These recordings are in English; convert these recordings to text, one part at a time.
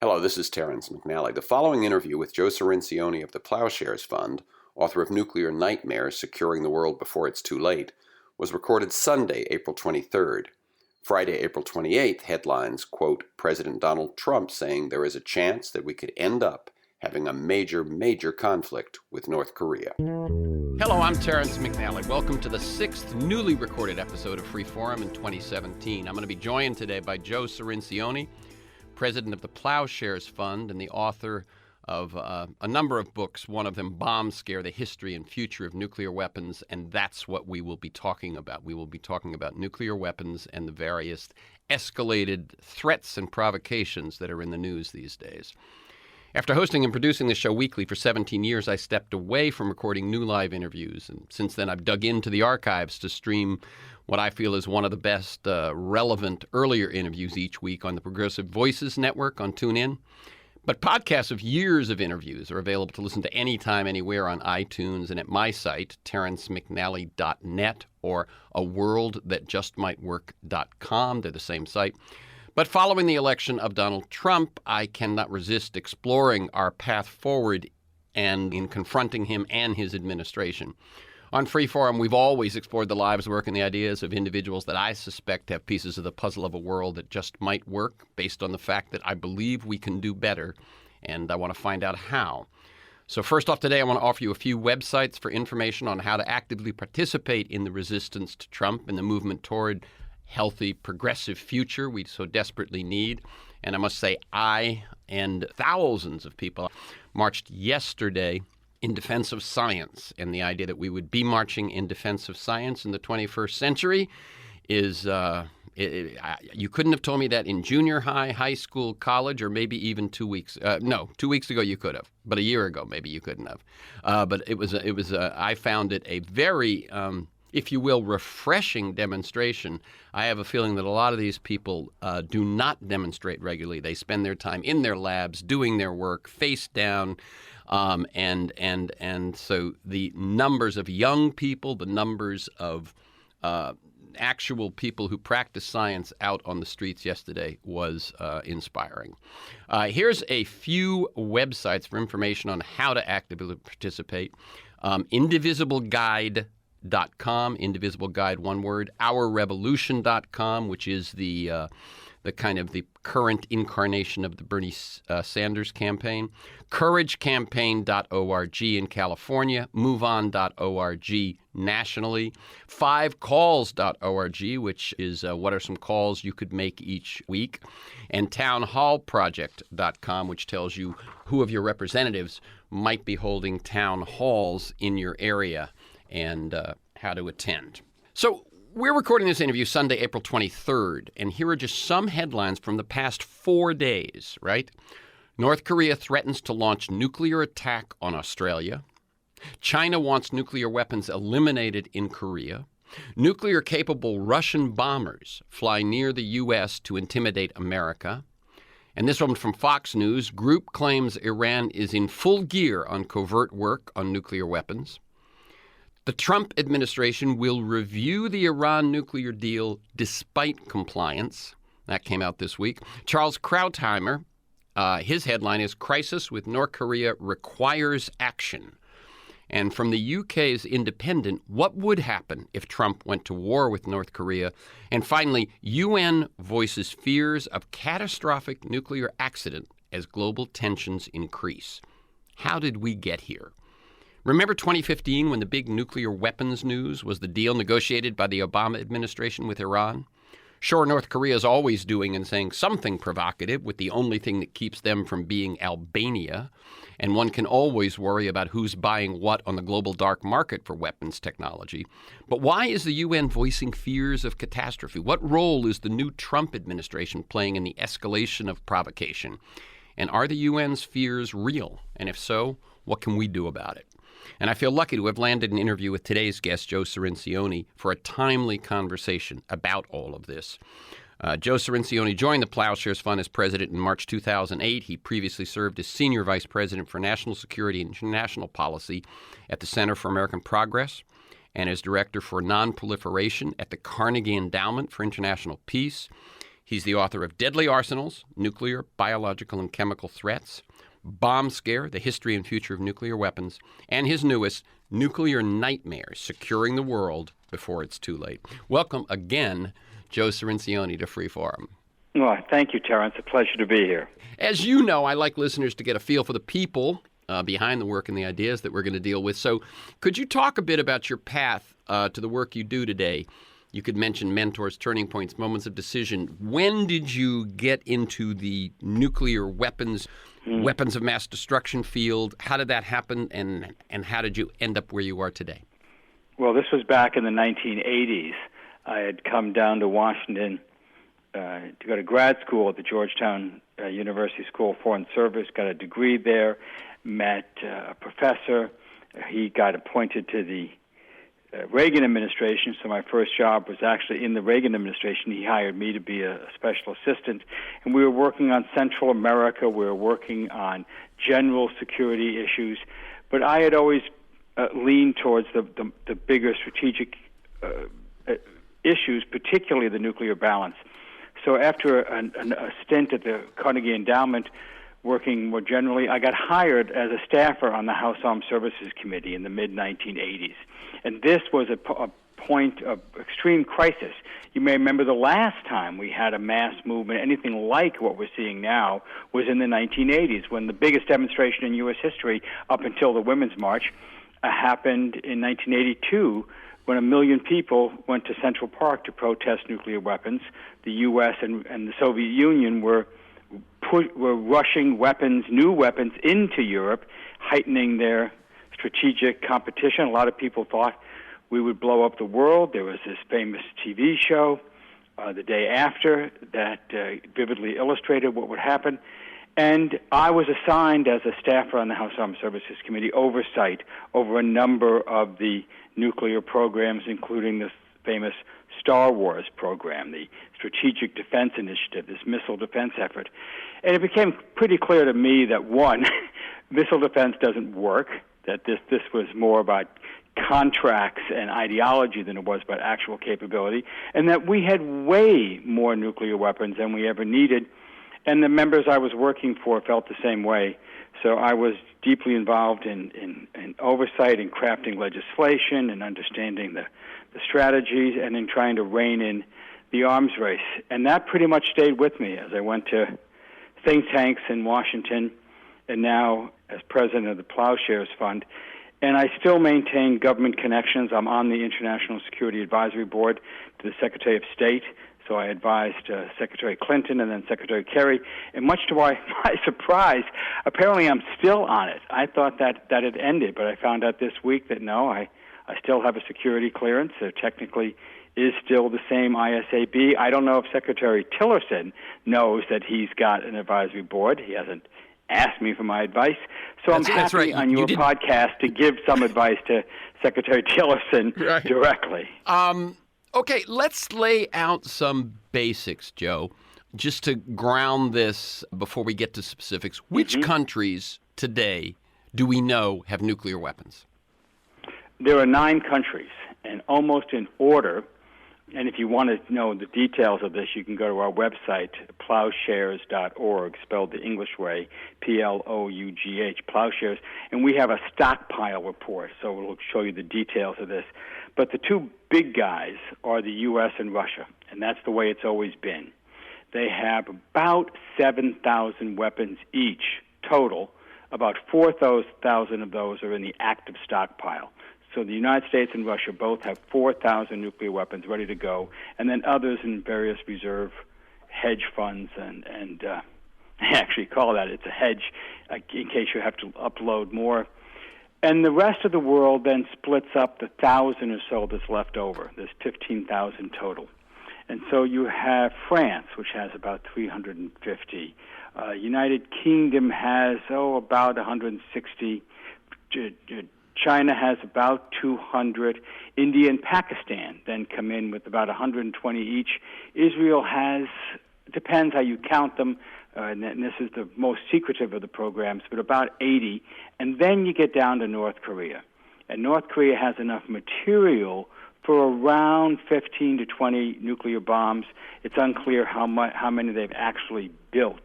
Hello, this is Terence McNally. The following interview with Joe CIRINCIONE of the Ploughshares Fund, author of Nuclear Nightmares, Securing the World Before It's Too Late, was recorded Sunday, April 23rd. Friday, April 28th, headlines, quote, President Donald Trump saying there is a chance that we could end up having a major conflict with North Korea. Hello, I'm Terence McNally. Welcome to the sixth newly recorded episode of Free Forum in 2017. I'm going to be joined today by Joe CIRINCIONE, president of the Ploughshares Fund and the author of a number of books, one of them, Bomb Scare, The History and Future of Nuclear Weapons, and that's what we will be talking about. We will be talking about nuclear weapons and the various escalated threats and provocations that are in the news these days. After hosting and producing this show weekly for 17 years, I stepped away from recording new live interviews, and since then I've dug into the archives to stream what I feel is one of the best relevant earlier interviews each week on the Progressive Voices Network on TuneIn. But podcasts of years of interviews are available to listen to anytime, anywhere on iTunes and at my site, terencemcnally.net or aworldthatjustmightwork.com. They're the same site. But following the election of Donald Trump, I cannot resist exploring our path forward and in confronting him and his administration. On Free Forum, we've always explored the lives, work, and the ideas of individuals that I suspect have pieces of the puzzle of a world that just might work based on the fact that I believe we can do better, and I want to find out how. So first off today, I want to offer you a few websites for information on how to actively participate in the resistance to Trump and the movement toward healthy, progressive future we so desperately need. And I must say, I and thousands of people marched yesterday in defense of science, and the idea that we would be marching in defense of science in the 21st century is, you couldn't have told me that in junior high, high school, college, or maybe even 2 weeks. 2 weeks ago you could have, but a year ago maybe you couldn't have. But I found it a very, if you will, refreshing demonstration. I have a feeling that a lot of these people do not demonstrate regularly. They spend their time in their labs doing their work face down. And so the numbers of young people, the numbers of actual people who practice science out on the streets yesterday was inspiring. Here's a few websites for information on how to actively participate. IndivisibleGuide.com, Indivisible Guide, one word. OurRevolution.com, which is the kind of the current incarnation of the Bernie Sanders campaign. CourageCampaign.org in California. MoveOn.org nationally. 5calls.org, which is what are some calls you could make each week. And TownHallProject.com, which tells you who of your representatives might be holding town halls in your area and how to attend. So we're recording this interview Sunday, April 23rd, and here are just some headlines from the past 4 days, right? North Korea threatens to launch nuclear attack on Australia. China wants nuclear weapons eliminated in Korea. Nuclear-capable Russian bombers fly near the U.S. to intimidate America. And this one from Fox News, group claims Iran is in full gear on covert work on nuclear weapons. The Trump administration will review the Iran nuclear deal despite compliance. That came out this week. Charles Krautheimer, his headline is Crisis with North Korea Requires Action. And from the UK's Independent, what would happen if Trump went to war with North Korea? And finally, UN voices fears of catastrophic nuclear accident as global tensions increase. How did we get here? Remember 2015 when the big nuclear weapons news was the deal negotiated by the Obama administration with Iran? Sure, North Korea is always doing and saying something provocative with the only thing that keeps them from being Albania. And one can always worry about who's buying what on the global dark market for weapons technology. But why is the UN voicing fears of catastrophe? What role is the new Trump administration playing in the escalation of provocation? And are the UN's fears real? And if so, what can we do about it? And I feel lucky to have landed an interview with today's guest, Joe CIRINCIONE, for a timely conversation about all of this. Joe CIRINCIONE joined the Ploughshares Fund as president in March 2008. He previously served as senior vice president for national security and international policy at the Center for American Progress and as director for nonproliferation at the Carnegie Endowment for International Peace. He's the author of Deadly Arsenals, Nuclear, Biological, and Chemical Threats, Bomb Scare, The History and Future of Nuclear Weapons, and his newest, Nuclear Nightmares, Securing the World Before It's Too Late. Welcome again, Joe CIRINCIONE, to Freeform. Well, thank you, Terrence. A pleasure to be here. As you know, I like listeners to get a feel for the people behind the work and the ideas that we're going to deal with. So could you talk a bit about your path to the work you do today? You could mention mentors, turning points, moments of decision. When did you get into the nuclear weapons of mass destruction field? How did that happen, and how did you end up where you are today? Well, this was back in the 1980s. I had come down to Washington to go to grad school at the Georgetown University School of Foreign Service, got a degree there, met a professor. He got appointed to the Reagan administration, so my first job was actually in the Reagan administration. He hired me to be a special assistant, and we were working on Central America. We were working on general security issues, but I had always leaned towards the bigger strategic issues, particularly the nuclear balance. So after a stint at the Carnegie Endowment, working more generally, I got hired as a staffer on the House Armed Services Committee in the mid-1980s. And this was a point of extreme crisis. You may remember the last time we had a mass movement, anything like what we're seeing now, was in the 1980s, when the biggest demonstration in U.S. history, up until the Women's March, happened in 1982, when 1 million people went to Central Park to protest nuclear weapons. The U.S. and the Soviet Union were rushing new weapons into Europe, heightening their strategic competition. A lot of people thought we would blow up the world. There was this famous TV show the day after that vividly illustrated what would happen. And I was assigned as a staffer on the House Armed Services Committee oversight over a number of the nuclear programs, including the famous Star Wars program, the Strategic Defense Initiative, this missile defense effort. And it became pretty clear to me that, one, missile defense doesn't work, that this was more about contracts and ideology than it was about actual capability, and that we had way more nuclear weapons than we ever needed. And the members I was working for felt the same way. So I was deeply involved in oversight and crafting legislation and understanding the strategies and in trying to rein in the arms race. And that pretty much stayed with me as I went to think tanks in Washington and now as president of the Ploughshares Fund. And I still maintain government connections. I'm on the International Security Advisory Board to the Secretary of State. So I advised Secretary Clinton and then Secretary Kerry. And much to my surprise, apparently I'm still on it. I thought that had ended, but I found out this week that no, I still have a security clearance. There technically is still the same ISAB. I don't know if Secretary Tillerson knows that he's got an advisory board. He hasn't asked me for my advice. So I'm happy on your podcast to give some advice to Secretary Tillerson directly. Okay, let's lay out some basics, Joe, just to ground this before we get to specifics. Which countries today do we know have nuclear weapons? There are 9 countries, and almost in order. And if you want to know the details of this, you can go to our website, ploughshares.org, spelled the English way, P-L-O-U-G-H, Ploughshares. And we have a stockpile report, so we'll show you the details of this. But the two big guys are the U.S. and Russia, and that's the way it's always been. They have about 7,000 weapons each total. About 4,000 of those are in the active stockpile. So the United States and Russia both have 4,000 nuclear weapons ready to go, and then others in various reserve hedge funds and I actually call that, it's a hedge in case you have to upload more. And the rest of the world then splits up the 1,000 or so that's left over. There's 15,000 total. And so you have France, which has about 350. United Kingdom has, about 160. China has about 200. India and Pakistan then come in with about 120 each. Israel has, depends how you count them, and this is the most secretive of the programs, but about 80. And then you get down to North Korea. And North Korea has enough material for around 15 to 20 nuclear bombs. It's unclear how many they've actually built.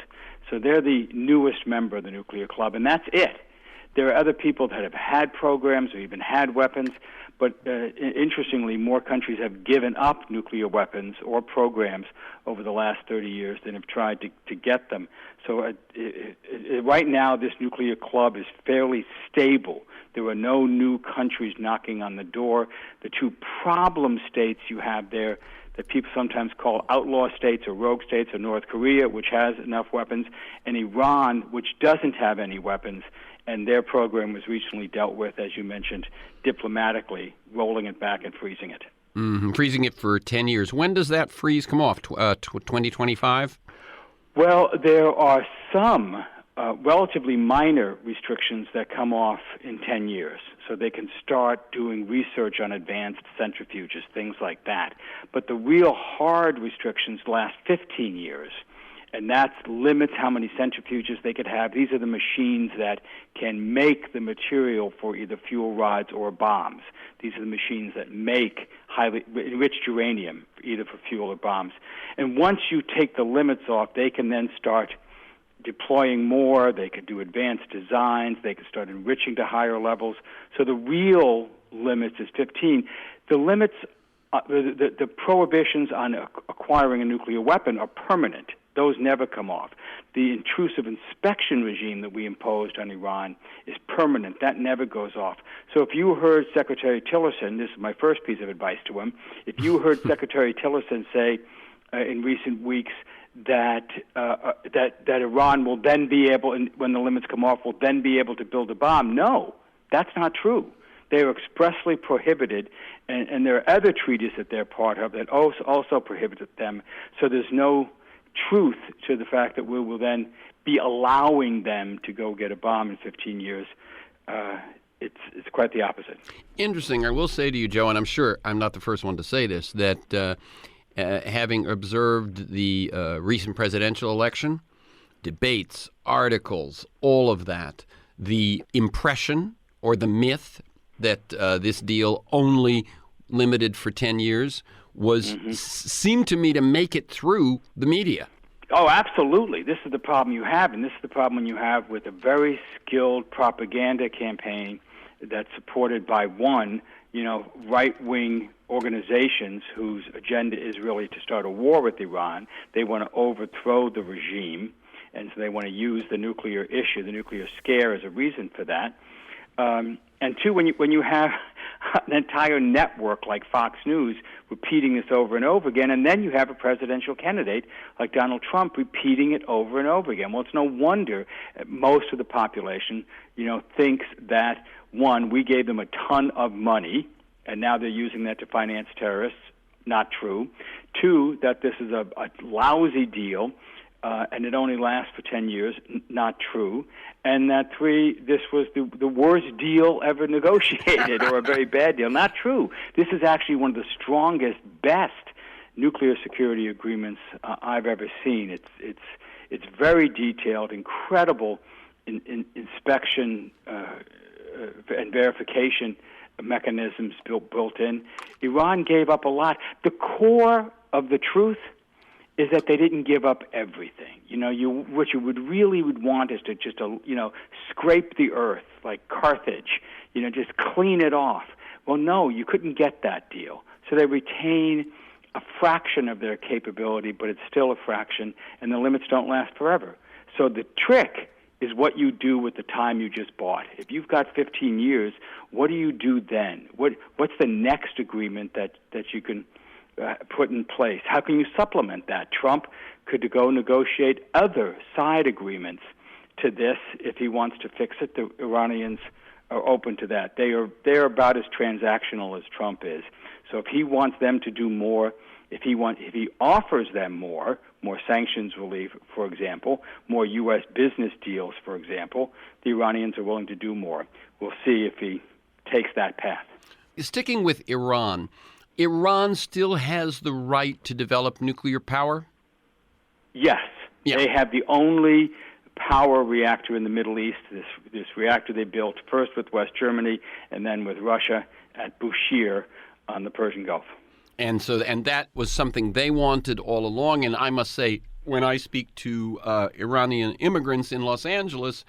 So they're the newest member of the nuclear club, and that's it. There are other people that have had programs or even had weapons, but interestingly, more countries have given up nuclear weapons or programs over the last 30 years than have tried to get them. So right now, this nuclear club is fairly stable. There are no new countries knocking on the door. The two problem states you have there that people sometimes call outlaw states or rogue states are North Korea, which has enough weapons, and Iran, which doesn't have any weapons. And their program was recently dealt with, as you mentioned, diplomatically, rolling it back and freezing it. Mm-hmm. Freezing it for 10 years. When does that freeze come off? 2025? Well, there are some relatively minor restrictions that come off in 10 years. So they can start doing research on advanced centrifuges, things like that. But the real hard restrictions last 15 years. And that limits how many centrifuges they could have. These are the machines that can make the material for either fuel rods or bombs. These are the machines that make highly enriched uranium, either for fuel or bombs. And once you take the limits off, they can then start deploying more. They could do advanced designs. They could start enriching to higher levels. So the real limit is 15. The limits, the prohibitions on acquiring a nuclear weapon are permanent. Those never come off. The intrusive inspection regime that we imposed on Iran is permanent. That never goes off. So if you heard Secretary Tillerson, this is my first piece of advice to him, if you heard Secretary Tillerson say in recent weeks that Iran will then be able, when the limits come off, will then be able to build a bomb, no, that's not true. They are expressly prohibited, and there are other treaties that they're part of that also prohibited them. So there's no truth to the fact that we will then be allowing them to go get a bomb in 15 years. It's quite the opposite. Interesting. I will say to you, Joe, and I'm sure I'm not the first one to say this, that having observed the recent presidential election, debates, articles, all of that, the impression or the myth that this deal only limited for 10 years seemed to me to make it through the media. Oh, absolutely. This is the problem you have, and this is the problem you have with a very skilled propaganda campaign that's supported by right-wing organizations whose agenda is really to start a war with Iran. They want to overthrow the regime, and so they want to use the nuclear issue, the nuclear scare, as a reason for that. And two, when you have an entire network like Fox News repeating this over and over again, and then you have a presidential candidate like Donald Trump repeating it over and over again. Well, it's no wonder most of the population, thinks that, one, we gave them a ton of money, and now they're using that to finance terrorists. Not true. Two, that this is a lousy deal, and it only lasts for 10 years. Not true. And that three, this was the worst deal ever negotiated, or a very bad deal. Not true. This is actually one of the strongest, best nuclear security agreements I've ever seen. It's very detailed, incredible inspection and verification mechanisms built in. Iran gave up a lot. The core of the truth is that they didn't give up everything. What you would want is to just, scrape the earth like Carthage, just clean it off. Well, no, you couldn't get that deal. So they retain a fraction of their capability, but it's still a fraction, and the limits don't last forever. So the trick is what you do with the time you just bought. If you've got 15 years, what do you do then? What's the next agreement that you can put in place? How can you supplement that? Trump could go negotiate other side agreements to this if he wants to fix it. The Iranians are open to that. They're about as transactional as Trump is. So if he wants them to do more, if he offers them more sanctions relief, for example, more U.S. business deals, for example, the Iranians are willing to do more. We'll see if he takes that path. Sticking with Iran still has the right to develop nuclear power? Yes. Yeah. They have the only power reactor in the Middle East, this reactor they built first with West Germany and then with Russia at Bushehr. on the Persian Gulf. And that was something they wanted all along. And I must say, when I speak to Iranian immigrants in Los Angeles,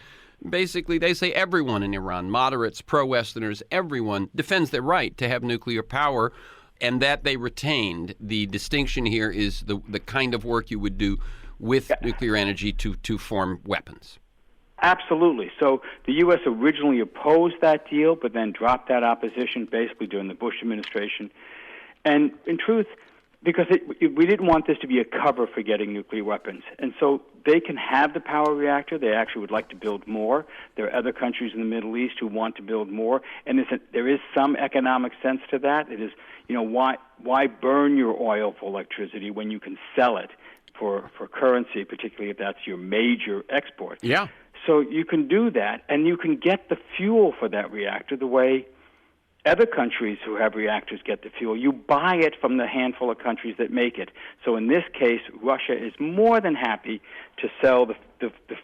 basically they say everyone in Iran, moderates, pro-Westerners, everyone defends their right to have nuclear power, and that they retained. The distinction here is the kind of work you would do with nuclear energy to form weapons. Absolutely. So the U.S. originally opposed that deal, but then dropped that opposition basically during the Bush administration. And in truth, because we didn't want this to be a cover for getting nuclear weapons. And so they can have the power reactor. They actually would like to build more. There are other countries in the Middle East who want to build more. And there is some economic sense to that. It is, why burn your oil for electricity when you can sell it for currency, particularly if that's your major export? Yeah. So you can do that, and you can get the fuel for that reactor the way other countries who have reactors get the fuel. You buy it from the handful of countries that make it. So in this case, Russia is more than happy to sell the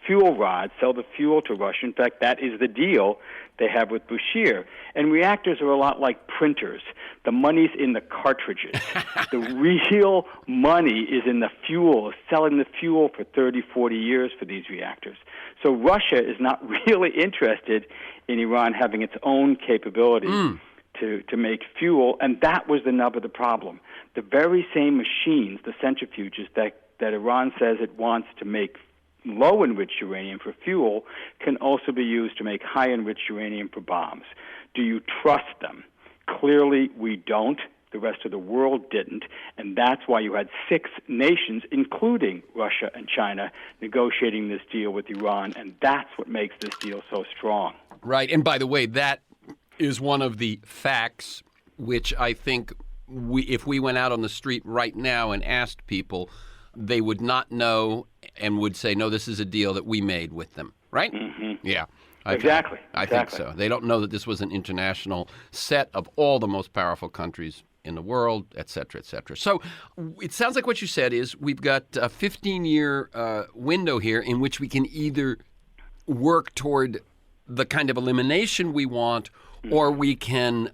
fuel rods, sell the fuel to Russia. In fact, that is the deal they have with Ploughshares. And reactors are a lot like printers. The money's in the cartridges. The real money is in the fuel, selling the fuel for 30, 40 years for these reactors. So Russia is not really interested in Iran having its own capability to make fuel, and that was the nub of the problem. The very same machines, the centrifuges that Iran says it wants to make low-enriched uranium for fuel, can also be used to make high-enriched uranium for bombs. Do you trust them? Clearly, we don't. The rest of the world didn't, and that's why you had 6 nations, including Russia and China, negotiating this deal with Iran, and that's what makes this deal so strong. Right, and by the way, that is one of the facts which I think if we went out on the street right now and asked people, they would not know and would say, no, this is a deal that we made with them, right? Mm-hmm. Yeah. Exactly. I think so. They don't know that this was an international set of all the most powerful countries in the world, et cetera, et cetera. So it sounds like what you said is we've got a 15-year window here in which we can either work toward the kind of elimination we want, or we can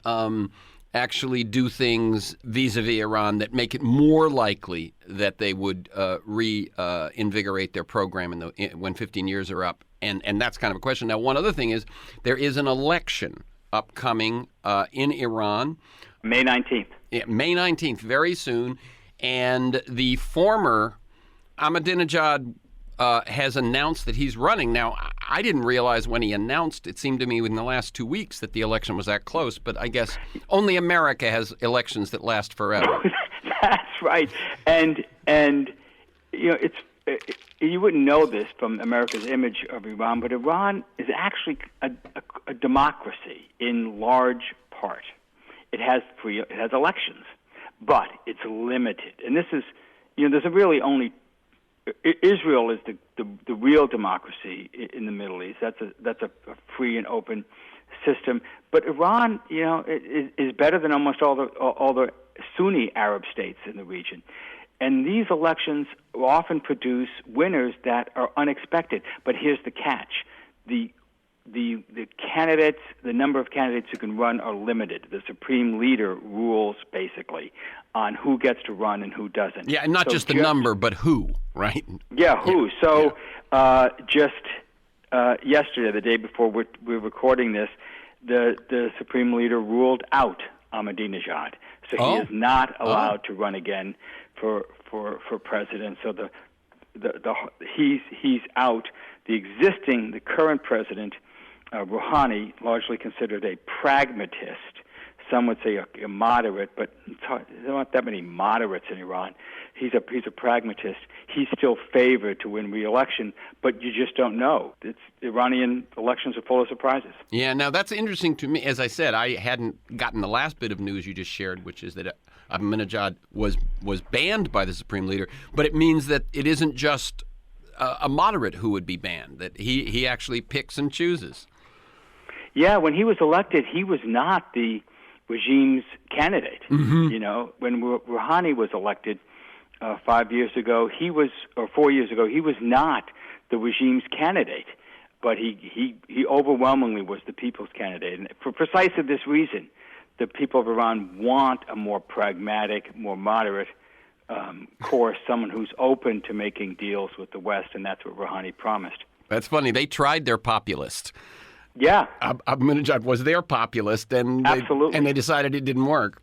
actually do things vis-a-vis Iran that make it more likely that they would reinvigorate their program when 15 years are up. And that's kind of a question. Now, one other thing is there is an election upcoming in Iran. May 19th. Yeah, May 19th, very soon. And the former Ahmadinejad has announced that he's running. Now, I didn't realize when he announced, it seemed to me in the last 2 weeks that the election was that close, but I guess only America has elections that last forever. That's right. And you wouldn't know this from America's image of Iran, but Iran is actually a democracy in large part. It has elections, but it's limited. And this is, there's really only Israel is the real democracy in the Middle East. That's a free and open system. But Iran, is better than almost all the Sunni Arab states in the region. And these elections often produce winners that are unexpected. But here's the catch: the candidates, the number of candidates who can run are limited. The supreme leader rules basically on who gets to run and who doesn't. Yeah, and not just the number, but who, right? Yeah, who. Yeah. So just yesterday, the day before we're recording this, the supreme leader ruled out Ahmadinejad. So he is not allowed to run again for president. So he's out. The current president, Rouhani, largely considered a pragmatist. Some would say a moderate, but there aren't that many moderates in Iran. He's a pragmatist. He's still favored to win re-election, but you just don't know. Iranian elections are full of surprises. Yeah, now that's interesting to me. As I said, I hadn't gotten the last bit of news you just shared, which is that Ahmadinejad was banned by the supreme leader, but it means that it isn't just a moderate who would be banned, that he actually picks and chooses. Yeah, when he was elected, he was not the regime's candidate. Mm-hmm. When Rouhani was elected 5 years ago, or 4 years ago, he was not the regime's candidate, but he overwhelmingly was the people's candidate, and for precisely this reason, the people of Iran want a more pragmatic, more moderate course, someone who's open to making deals with the West, and that's what Rouhani promised. That's funny. They tried their populist. Yeah. Ahmadinejad was their populist, and Absolutely. They decided it didn't work.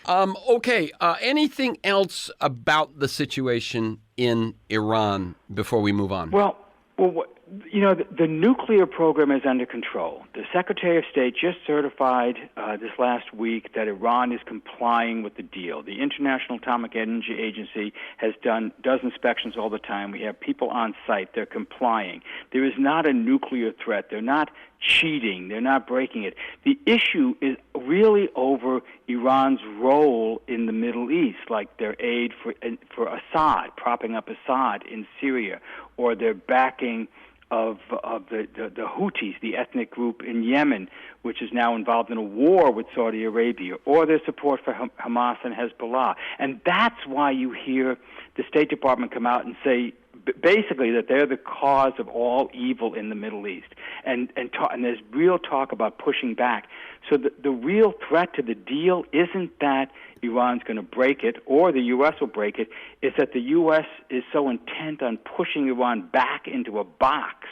Okay. Anything else about the situation in Iran before we move on? Well, the nuclear program is under control. The Secretary of State just certified this last week that Iran is complying with the deal. The International Atomic Energy Agency does inspections all the time. We have people on site. They're complying. There is not a nuclear threat. They're not cheating. They're not breaking it. The issue is really over Iran's role in the Middle East, like their aid for Assad, propping up Assad in Syria, or their backing of the Houthis, the ethnic group in Yemen, which is now involved in a war with Saudi Arabia, or their support for Hamas and Hezbollah. And that's why you hear the State Department come out and say basically that they're the cause of all evil in the Middle East. And there's real talk about pushing back. So the real threat to the deal isn't that Iran's going to break it or the U.S. will break it. It's that the U.S. is so intent on pushing Iran back into a box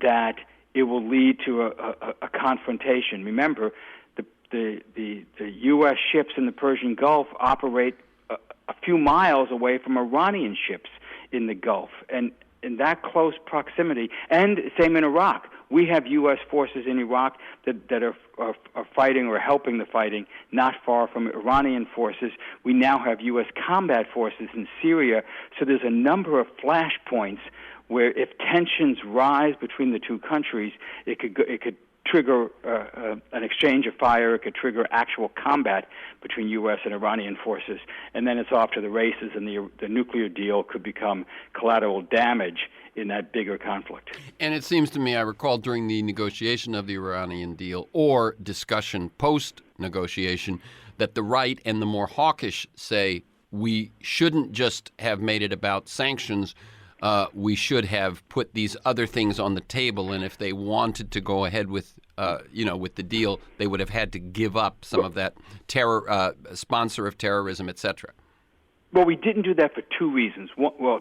that it will lead to a confrontation. Remember, the U.S. ships in the Persian Gulf operate a few miles away from Iranian ships in the Gulf, and in that close proximity, and same in Iraq. We have U.S. forces in Iraq that are fighting or helping the fighting not far from Iranian forces. We now have U.S. combat forces in Syria, so there's a number of flashpoints where if tensions rise between the two countries, it could trigger an exchange of fire. It could trigger actual combat between U.S. and Iranian forces, and then it's off to the races, and the nuclear deal could become collateral damage in that bigger conflict. And it seems to me, I recall during the negotiation of the Iranian deal or discussion post-negotiation, that the right and the more hawkish say we shouldn't just have made it about sanctions. We should have put these other things on the table, and if they wanted to go ahead with the deal, they would have had to give up some of that terror, sponsor of terrorism, etc. Well, we didn't do that for two reasons.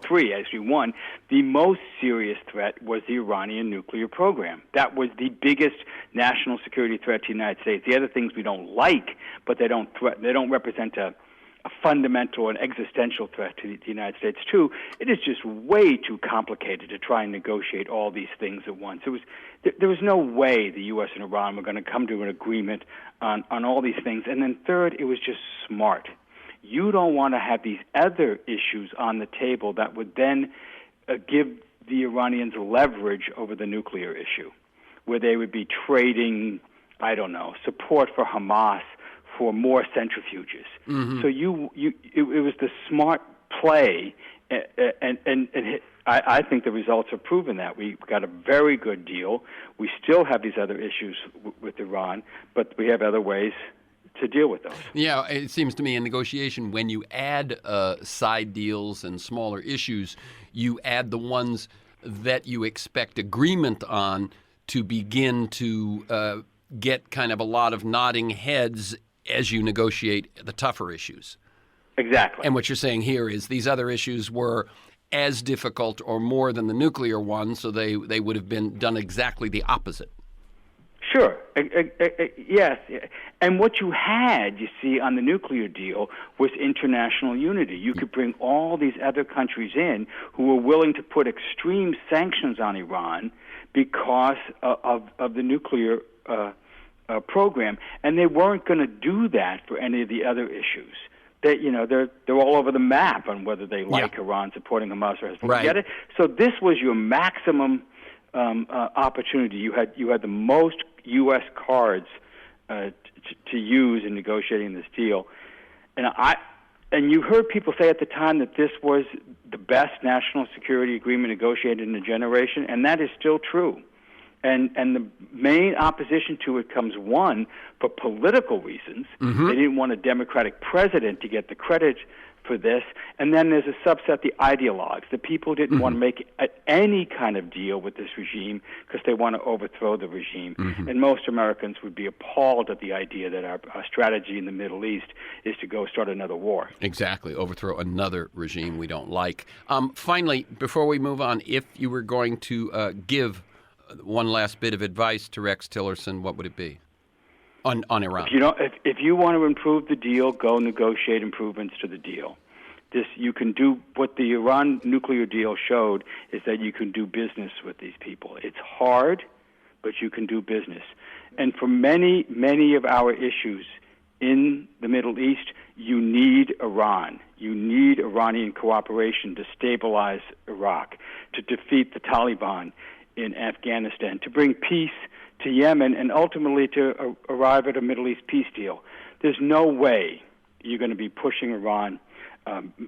Three, actually. One, the most serious threat was the Iranian nuclear program. That was the biggest national security threat to the United States. The other things we don't like, but they don't represent a fundamental and existential threat to the United States, too. It is just way too complicated to try and negotiate all these things at once. There was no way the U.S. and Iran were going to come to an agreement on all these things. And then third, it was just smart. You don't want to have these other issues on the table that would then give the Iranians leverage over the nuclear issue, where they would be trading, support for Hamas for more centrifuges. Mm-hmm. So it was the smart play, and I think the results have proven that. We got a very good deal. We still have these other issues with Iran, but we have other ways to deal with those. Yeah, it seems to me in negotiation, when you add side deals and smaller issues, you add the ones that you expect agreement on to begin to get kind of a lot of nodding heads as you negotiate the tougher issues. Exactly. And what you're saying here is these other issues were as difficult or more than the nuclear one, so they would have been done exactly the opposite. Sure. Yes. And what you had, you see, on the nuclear deal was international unity. You could bring all these other countries in who were willing to put extreme sanctions on Iran because of the nuclear program, and they weren't going to do that for any of the other issues. They're all over the map on whether they like Iran supporting Hamas or Hezbollah. Right. Get it? So this was your maximum opportunity. You had the most U.S. cards to use in negotiating this deal, and you heard people say at the time that this was the best national security agreement negotiated in a generation, and that is still true. And the main opposition to it comes, one, for political reasons. Mm-hmm. They didn't want a Democratic president to get the credit for this. And then there's a subset, the ideologues. The people didn't want to make any kind of deal with this regime because they want to overthrow the regime. And most Americans would be appalled at the idea that our strategy in the Middle East is to go start another war. Exactly. Overthrow another regime we don't like. Finally, before we move on, if you were going to give one last bit of advice to Rex Tillerson, what would it be on Iran? If you want to improve the deal, go negotiate improvements to the deal. You can do what the Iran nuclear deal showed is that you can do business with these people. It's hard, but you can do business. And for many, many of our issues in the Middle East, you need Iran. You need Iranian cooperation to stabilize Iraq, to defeat the Taliban in Afghanistan, to bring peace to Yemen, and ultimately to arrive at a Middle East peace deal. There's no way you're going to be pushing Iran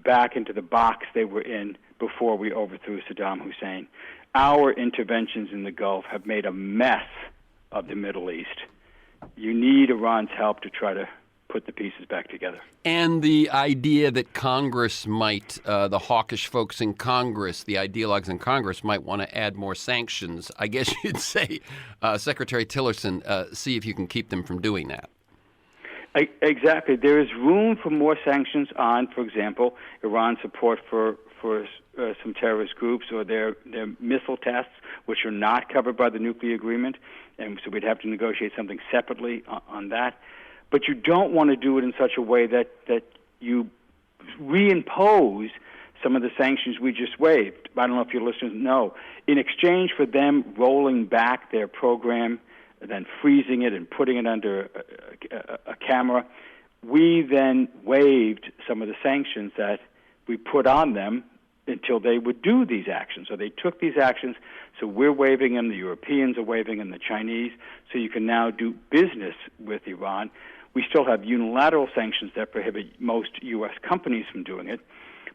back into the box they were in before we overthrew Saddam Hussein. Our interventions in the Gulf have made a mess of the Middle East. You need Iran's help to try to put the pieces back together. And the idea that Congress might, the hawkish folks in Congress, the ideologues in Congress might want to add more sanctions. I guess you'd say, Secretary Tillerson, see if you can keep them from doing that. Exactly. There is room for more sanctions on, for example, Iran's support for some terrorist groups or their missile tests, which are not covered by the nuclear agreement. And so we'd have to negotiate something separately on that. But you don't want to do it in such a way that you reimpose some of the sanctions we just waived. I don't know if your listeners know. In exchange for them rolling back their program, then freezing it and putting it under a camera, we then waived some of the sanctions that we put on them until they would do these actions. So they took these actions, so we're waiving them, the Europeans are waiving them, the Chinese, so you can now do business with Iran. We still have unilateral sanctions that prohibit most U.S. companies from doing it.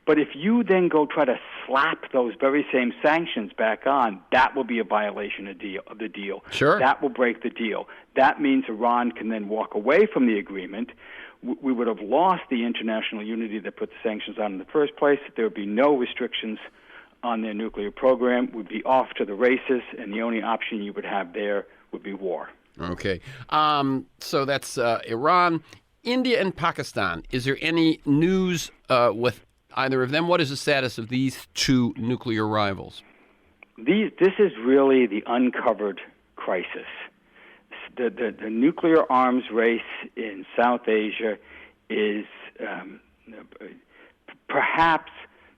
But if you then go try to slap those very same sanctions back on, that will be a violation of the deal. Sure. That will break the deal. That means Iran can then walk away from the agreement. We would have lost the international unity that put the sanctions on in the first place. There would be no restrictions on their nuclear program. We'd be off to the races, and the only option you would have there would be war. Okay. So that's Iran. India and Pakistan. Is there any news with either of them? What is the status of these two nuclear rivals? This is really the uncovered crisis. The nuclear arms race in South Asia is perhaps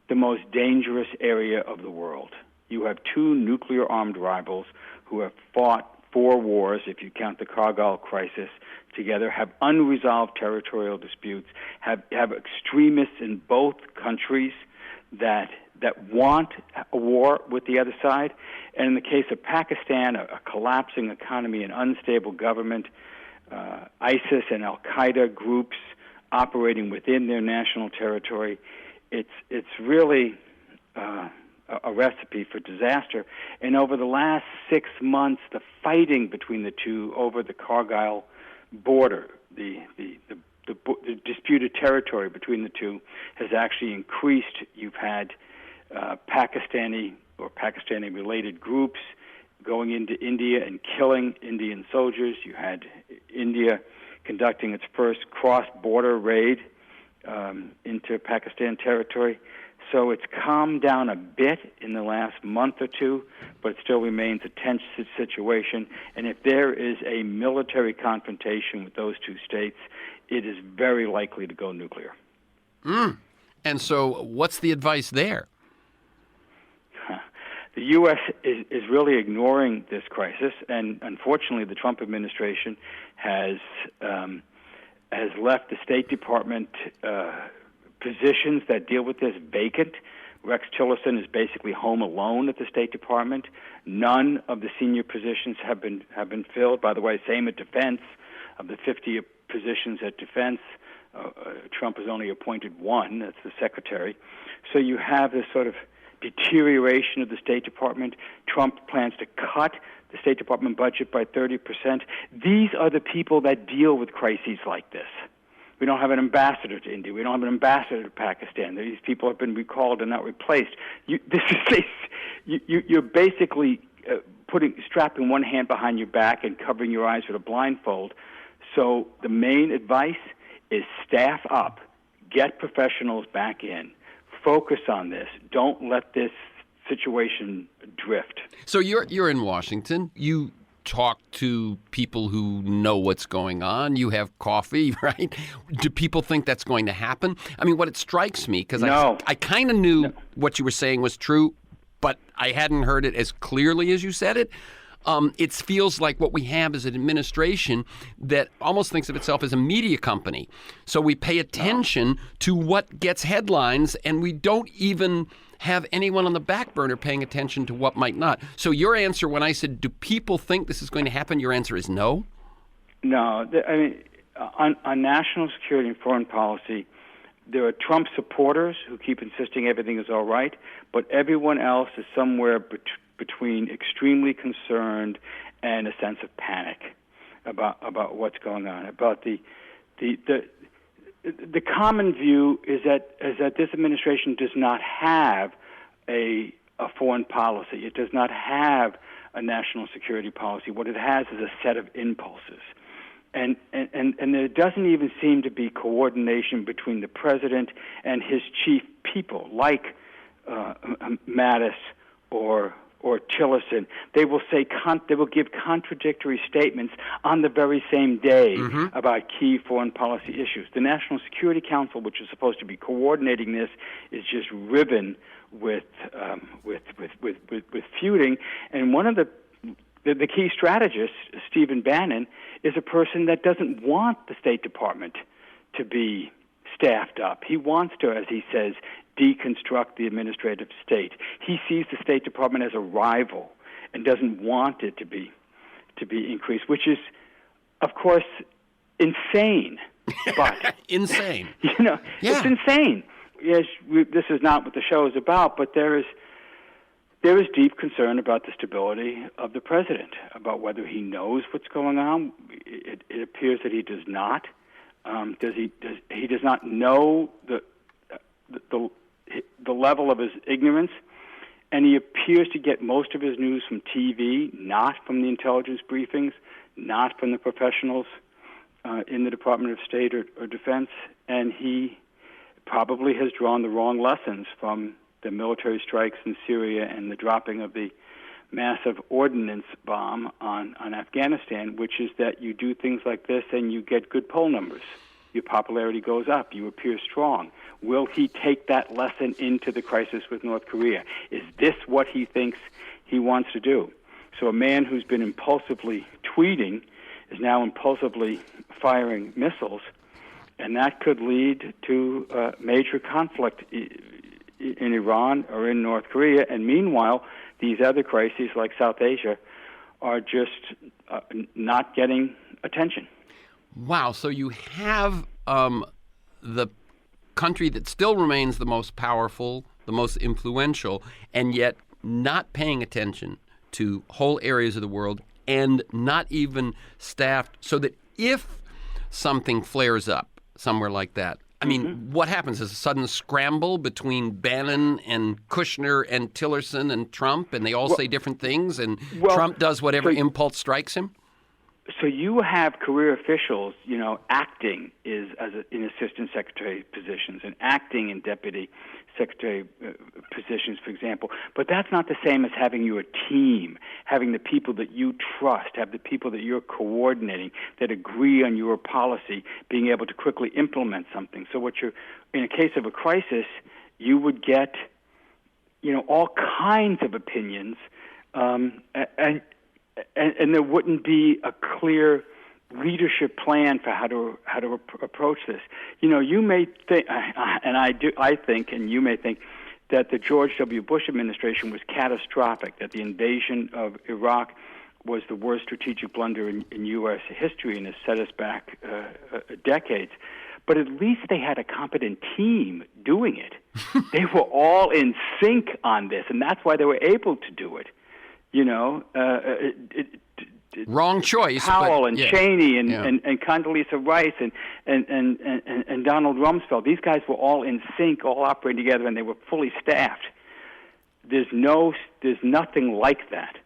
the most dangerous area of the world. You have two nuclear-armed rivals who have fought 4 wars, if you count the Kargil crisis, together, have unresolved territorial disputes, have extremists in both countries that want a war with the other side. And in the case of Pakistan, a collapsing economy, an unstable government, ISIS and Al-Qaeda groups operating within their national territory. It's really a recipe for disaster. And over the last 6 months, the fighting between the two over the Kargil border, the disputed territory between the two, has actually increased. You've had Pakistani or Pakistani-related groups going into India and killing Indian soldiers. You had India conducting its first cross-border raid into Pakistan territory. So it's calmed down a bit in the last month or two, but it still remains a tense situation. And if there is a military confrontation with those two states, it is very likely to go nuclear. And so what's the advice there? The U.S. is really ignoring this crisis, and unfortunately the Trump administration has left the State Department positions that deal with this vacant. Rex Tillerson is basically home alone at the State Department. None of the senior positions have been filled. By the way, same at Defense. Of the 50 positions at Defense, Trump has only appointed one. That's the secretary. So you have this sort of deterioration of the State Department. Trump plans to cut the State Department budget by 30%. These are the people that deal with crises like this. We don't have an ambassador to India. We don't have an ambassador to Pakistan. These people have been recalled and not replaced. You're basically strapping one hand behind your back and covering your eyes with a blindfold. So the main advice is staff up, get professionals back in, focus on this. Don't let this situation drift. So you're in Washington. You talk to people who know what's going on. You have coffee, right? Do people think that's going to happen? I mean, what it strikes me, because I kind of knew what you were saying was true, but I hadn't heard it as clearly as you said it. It feels like what we have is an administration that almost thinks of itself as a media company. So we pay attention to what gets headlines, and we don't even have anyone on the back burner paying attention to what might not. So your answer, when I said, do people think this is going to happen, your answer is no? No. I mean, on national security and foreign policy, there are Trump supporters who keep insisting everything is all right, but everyone else is somewhere between extremely concerned and a sense of panic about what's going on. About the common view is that this administration does not have a foreign policy. It does not have a national security policy. What it has is a set of impulses. And there doesn't even seem to be coordination between the president and his chief people, like Mattis or Tillerson. They will give contradictory statements on the very same day about key foreign policy issues. The National Security Council, which is supposed to be coordinating this, is just riven with feuding. And one of the key strategists, Stephen Bannon, is a person that doesn't want the State Department to be staffed up. He wants to, as he says, deconstruct the administrative state. He sees the State Department as a rival and doesn't want it to be increased, which is, of course, insane. But insane. It's insane. Yes, this is not what the show is about, but there is deep concern about the stability of the president, about whether he knows what's going on. It appears that he does not. He does not know the level of his ignorance, and he appears to get most of his news from TV, not from the intelligence briefings, not from the professionals in the Department of State or Defense, and he probably has drawn the wrong lessons from the military strikes in Syria and the dropping of the massive ordnance bomb on Afghanistan, which is that you do things like this and you get good poll numbers. Your popularity goes up. You appear strong. Will he take that lesson into the crisis with North Korea? Is this what he thinks he wants to do? So a man who's been impulsively tweeting is now impulsively firing missiles, and that could lead to major conflict in Iran or in North Korea. And meanwhile, these other crises like South Asia are just not getting attention. Wow. So you have the country that still remains the most powerful, the most influential, and yet not paying attention to whole areas of the world and not even staffed so that if something flares up somewhere like that, I mean, what happens? Is a sudden scramble between Bannon and Kushner and Tillerson and Trump, and they all say different things, and Trump does whatever impulse strikes him? So you have career officials, acting in assistant secretary positions and acting in deputy secretary positions, for example. But that's not the same as having your team, having the people that you trust, have the people that you're coordinating, that agree on your policy, being able to quickly implement something. So in a case of a crisis, you would get, all kinds of opinions, and there wouldn't be a clear leadership plan for how to approach this. You may think, and I think, and you may think, that the George W. Bush administration was catastrophic, that the invasion of Iraq was the worst strategic blunder in U.S. history and has set us back decades. But at least they had a competent team doing it. They were all in sync on this, and that's why they were able to do it. Wrong choice. Powell and Cheney and Yeah. Condoleezza Rice and Donald Rumsfeld. These guys were all in sync, all operating together, and they were fully staffed. There's nothing like that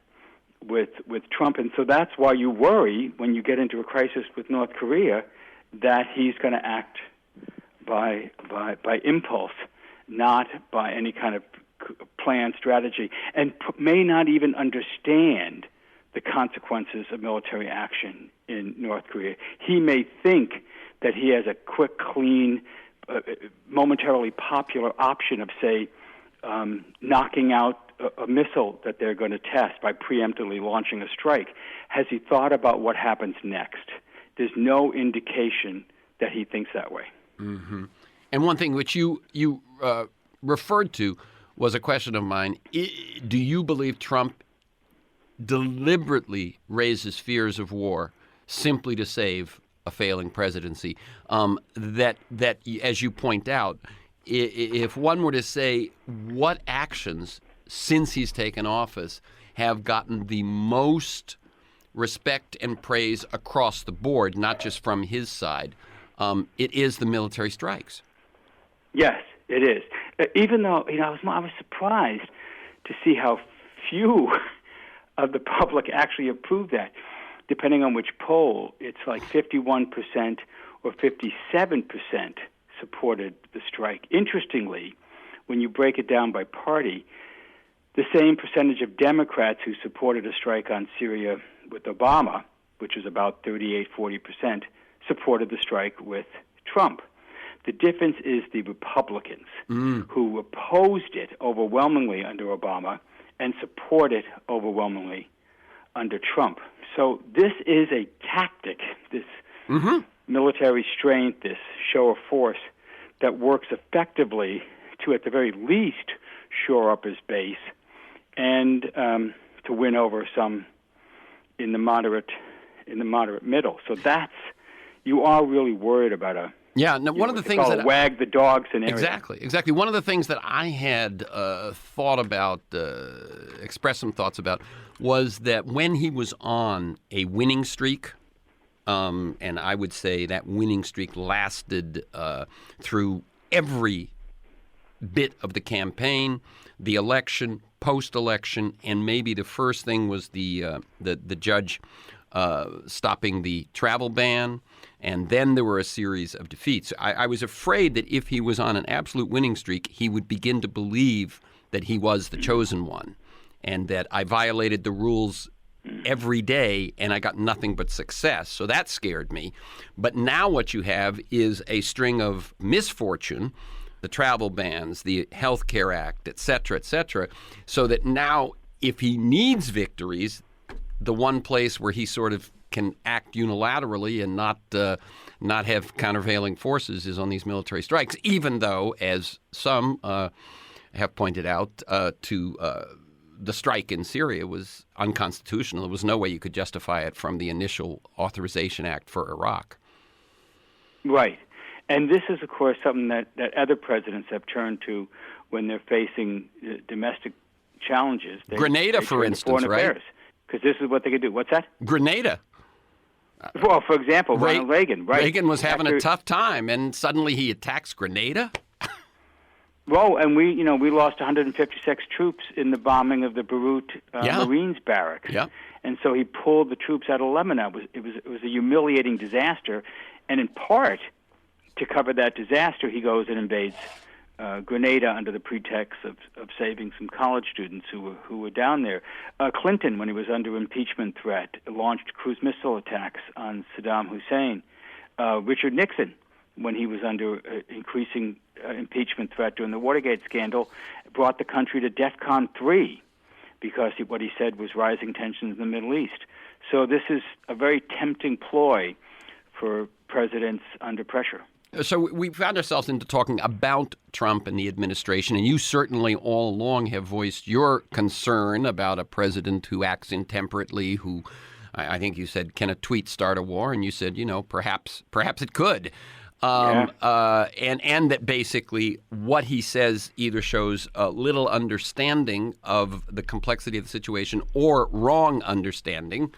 with Trump, and so that's why you worry when you get into a crisis with North Korea that he's going to act by impulse, not by any kind of planned strategy, and may not even understand the consequences of military action in North Korea. He may think that he has a quick, clean, momentarily popular option of, say, knocking out a missile that they're going to test by preemptively launching a strike. Has he thought about what happens next? There's no indication that he thinks that way. Mm-hmm. And one thing which you referred to was a question of mine. Do you believe Trump deliberately raises fears of war simply to save a failing presidency? That, as you point out, if one were to say what actions since he's taken office have gotten the most respect and praise across the board, not just from his side, it is the military strikes. Yes, it is. Even though I was surprised to see how few of the public actually approved that. Depending on which poll, it's like 51% or 57% supported the strike. Interestingly, when you break it down by party, the same percentage of Democrats who supported a strike on Syria with Obama, which is about 38-40%, supported the strike with Trump. The difference is the Republicans who opposed it overwhelmingly under Obama and support it overwhelmingly under Trump. So this is a tactic, this military strength, this show of force that works effectively to, at the very least, shore up his base and to win over some in the moderate middle. So you are really worried about one of the things that wag the dog scenario. Exactly. One of the things that I had thought about, expressed some thoughts about, was that when he was on a winning streak, and I would say that winning streak lasted through every bit of the campaign, the election, post-election, and maybe the first thing was the judge stopping the travel ban. And then there were a series of defeats. I was afraid that if he was on an absolute winning streak, he would begin to believe that he was the chosen one and that I violated the rules every day and I got nothing but success. So that scared me. But now what you have is a string of misfortune, the travel bans, the Health Care Act, et cetera, so that now if he needs victories, the one place where he sort of can act unilaterally and not have countervailing forces is on these military strikes, even though, as some have pointed out, the strike in Syria was unconstitutional. There was no way you could justify it from the initial Authorization Act for Iraq. Right. And this is, of course, something that other presidents have turned to when they're facing domestic challenges. Grenada, for instance, right? Because this is what they could do. What's that? Grenada. Well, for example, Ronald Reagan, right? Reagan was having a tough time, and suddenly he attacks Grenada? Well, and we lost 156 troops in the bombing of the Beirut Marines barracks. Yeah. And so he pulled the troops out of Lebanon. It was a humiliating disaster, and in part to cover that disaster, he goes and invades Grenada under the pretext of saving some college students who were down there. Clinton, when he was under impeachment threat, launched cruise missile attacks on Saddam Hussein. Richard Nixon, when he was under increasing impeachment threat during the Watergate scandal, brought the country to DEFCON 3 because what he said was rising tensions in the Middle East. So this is a very tempting ploy for presidents under pressure. So we found ourselves into talking about Trump and the administration, and you certainly all along have voiced your concern about a president who acts intemperately, who I think you said, can a tweet start a war? And you said, perhaps it could. And that basically what he says either shows a little understanding of the complexity of the situation or wrong understanding,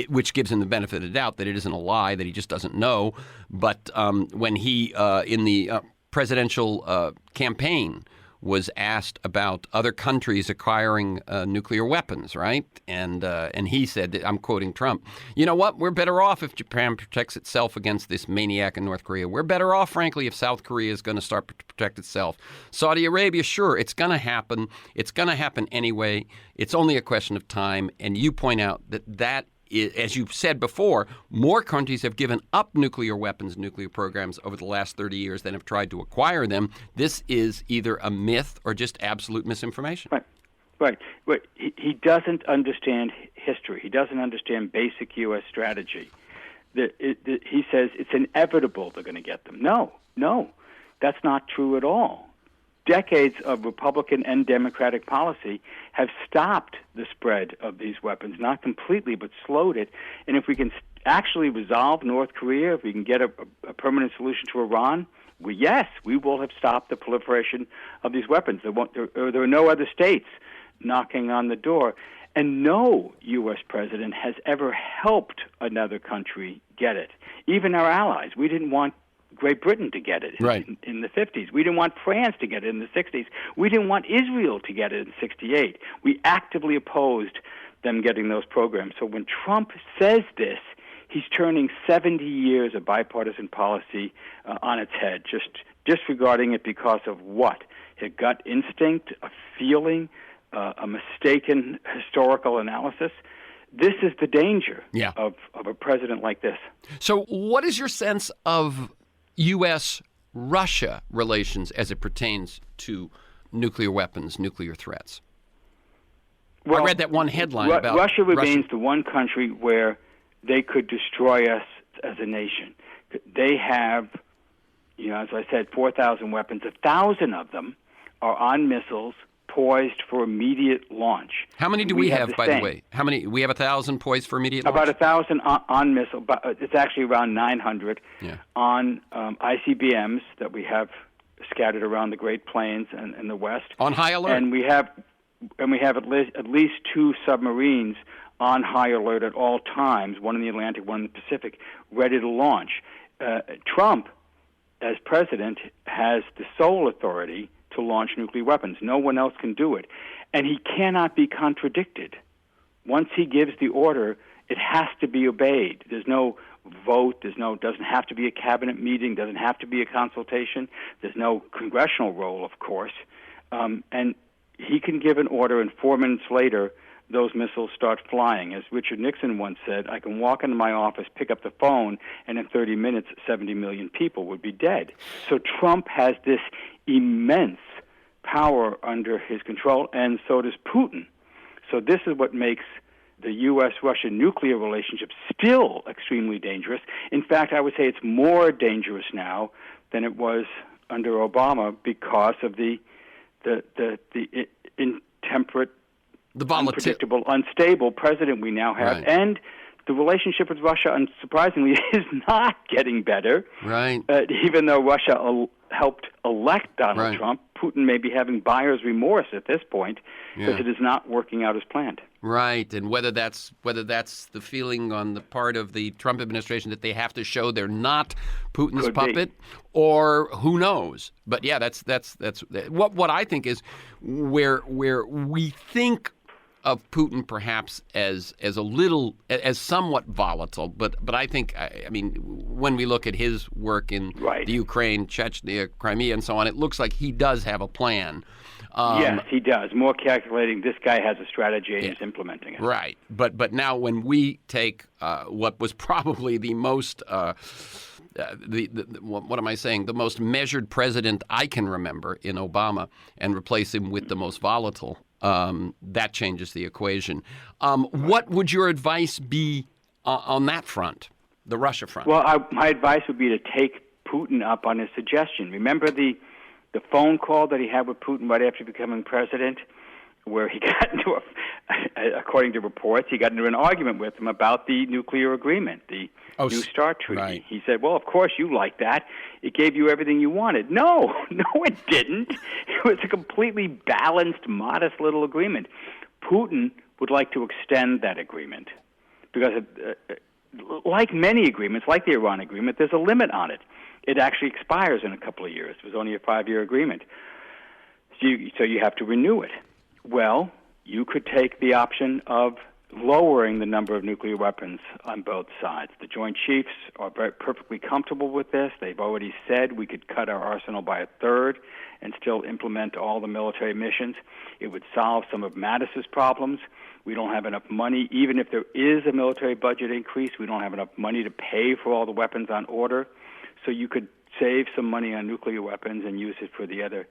which gives him the benefit of the doubt that it isn't a lie, that he just doesn't know. But when he, in the presidential campaign, was asked about other countries acquiring nuclear weapons, right? And he said, I'm quoting Trump, you know what? We're better off if Japan protects itself against this maniac in North Korea. We're better off, frankly, if South Korea is going to start to protect itself. Saudi Arabia, sure, it's going to happen. It's going to happen anyway. It's only a question of time. And you point out that as you've said before, more countries have given up nuclear weapons, nuclear programs over the last 30 years than have tried to acquire them. This is either a myth or just absolute misinformation. Right. But he doesn't understand history. He doesn't understand basic U.S. strategy. He says it's inevitable they're going to get them. No, that's not true at all. Decades of Republican and Democratic policy have stopped the spread of these weapons, not completely, but slowed it. And if we can actually resolve North Korea, if we can get a permanent solution to Iran, yes, we will have stopped the proliferation of these weapons. There are no other states knocking on the door. And no U.S. president has ever helped another country get it. Even our allies. We didn't want Great Britain to get it in the 50s. We didn't want France to get it in the 60s. We didn't want Israel to get it in 68. We actively opposed them getting those programs. So when Trump says this, he's turning 70 years of bipartisan policy on its head, just disregarding it because of what? A gut instinct, a feeling, a mistaken historical analysis. This is the danger of a president like this. So what is your sense of U.S.-Russia relations as it pertains to nuclear weapons, nuclear threats? Well, I read that one headline about Russia remains the one country where they could destroy us as a nation. They have, as I said, 4,000 weapons. 1,000 of them are on missiles poised for immediate launch. How many do we have, by the way? How many? We have 1,000 poised for immediate launch? About 1,000 on missile, but it's actually around 900 on ICBMs that we have scattered around the Great Plains and the West. On high alert. And we have at least 2 submarines on high alert at all times, one in the Atlantic, one in the Pacific, ready to launch. Trump, as president, has the sole authority to launch nuclear weapons. No one else can do it. And he cannot be contradicted. Once he gives the order, it has to be obeyed. There's no vote. Doesn't have to be a cabinet meeting. Doesn't have to be a consultation. There's no congressional role, of course. And he can give an order, and 4 minutes later, those missiles start flying. As Richard Nixon once said, I can walk into my office, pick up the phone, and in 30 minutes, 70 million people would be dead. So Trump has this immense power under his control, and so does Putin. So this is what makes the U.S.-Russia nuclear relationship still extremely dangerous. In fact, I would say it's more dangerous now than it was under Obama because of the intemperate, unpredictable, unstable president we now have. Right. And the relationship with Russia, unsurprisingly, is not getting better. Right. Even though Russia helped elect Donald Trump, Putin may be having buyer's remorse at this point because it is not working out as planned. Right, and whether that's the feeling on the part of the Trump administration that they have to show they're not Putin's puppet, or who knows? But yeah, that's what I think is where we think of Putin perhaps as somewhat volatile, but I think when we look at his work in the Ukraine, Chechnya, Crimea, and so on, it looks like he does have a plan. Yes, he does. More calculating. This guy has a strategy and he's implementing it. Right, but now when we take what was probably the most what am I saying? The most measured president I can remember in Obama, and replace him with the most volatile. That changes the equation. What would your advice be on that front, the Russia front? Well, my advice would be to take Putin up on his suggestion. Remember the phone call that he had with Putin right after becoming president? where he got into according to reports, he got into an argument with him about the nuclear agreement, the New START treaty. Right. He said, well, of course you like that. It gave you everything you wanted. No, it didn't. It was a completely balanced, modest little agreement. Putin would like to extend that agreement because, like many agreements, like the Iran agreement, there's a limit on it. It actually expires in a couple of years. It was only a 5-year agreement. So you have to renew it. Well, you could take the option of lowering the number of nuclear weapons on both sides. The Joint Chiefs are perfectly comfortable with this. They've already said we could cut our arsenal by a third and still implement all the military missions. It would solve some of Mattis's problems. We don't have enough money. Even if there is a military budget increase, we don't have enough money to pay for all the weapons on order. So you could save some money on nuclear weapons and use it for the other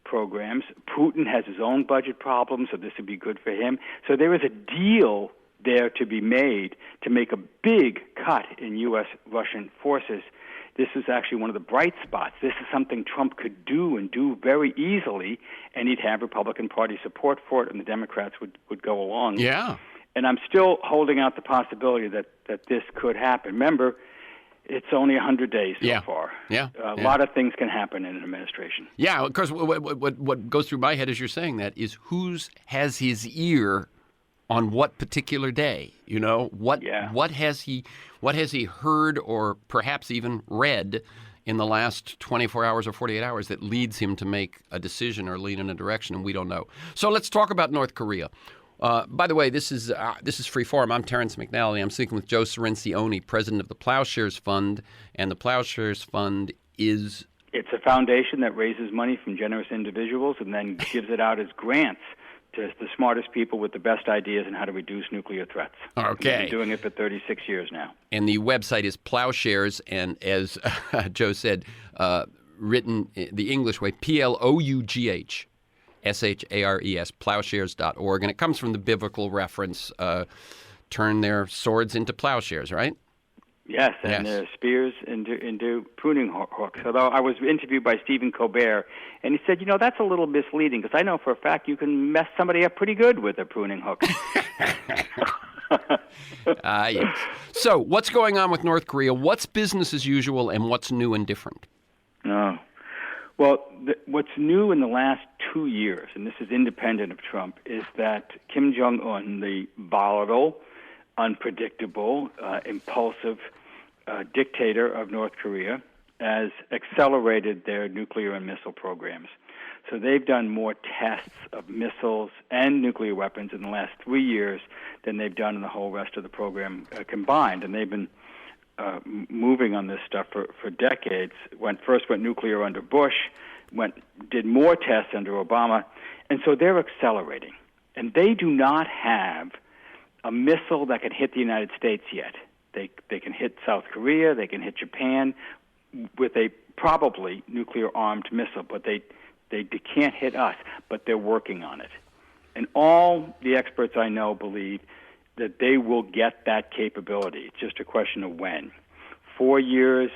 programs. Putin has his own budget problems, so this would be good for him. So there is a deal there to be made to make a big cut in U.S.-Russian forces. This is actually one of the bright spots. This is something Trump could do and do very easily, and he'd have Republican Party support for it, and the Democrats would go along. Yeah. And I'm still holding out the possibility that this could happen. Remember, it's only 100 days so far. Yeah. A lot of things can happen in an administration. Yeah, of course, what goes through my head as you're saying that is who's has his ear on what particular day? You know, what has he heard or perhaps even read in the last 24 hours or 48 hours that leads him to make a decision or lead in a direction, and we don't know. So let's talk about North Korea. By the way, this is Freeform. I'm Terrence McNally. I'm speaking with Joe CIRINCIONE, president of the Ploughshares Fund, and the Ploughshares Fund is... It's a foundation that raises money from generous individuals and then gives it out as grants to the smartest people with the best ideas on how to reduce nuclear threats. Okay. We've been doing it for 36 years now. And the website is Ploughshares, and as Joe said, written the English way, Ploughshares. Plowshares.org, and it comes from the biblical reference, turn their swords into plowshares, right? Yes, and their spears into pruning hooks. Although I was interviewed by Stephen Colbert, and he said, that's a little misleading, because I know for a fact you can mess somebody up pretty good with a pruning hook. Yes. So what's going on with North Korea? What's business as usual, and what's new and different? Well, what's new in the last 2 years, and this is independent of Trump, is that Kim Jong-un, the volatile, unpredictable, impulsive dictator of North Korea, has accelerated their nuclear and missile programs. So they've done more tests of missiles and nuclear weapons in the last 3 years than they've done in the whole rest of the program combined. And they've been moving on this stuff for decades. First went nuclear under Bush, did more tests under Obama, and so they're accelerating. And they do not have a missile that can hit the United States yet. They can hit South Korea, they can hit Japan with a probably nuclear-armed missile, but they can't hit us, but they're working on it. And all the experts I know believe that they will get that capability. It's just a question of when. 4 years,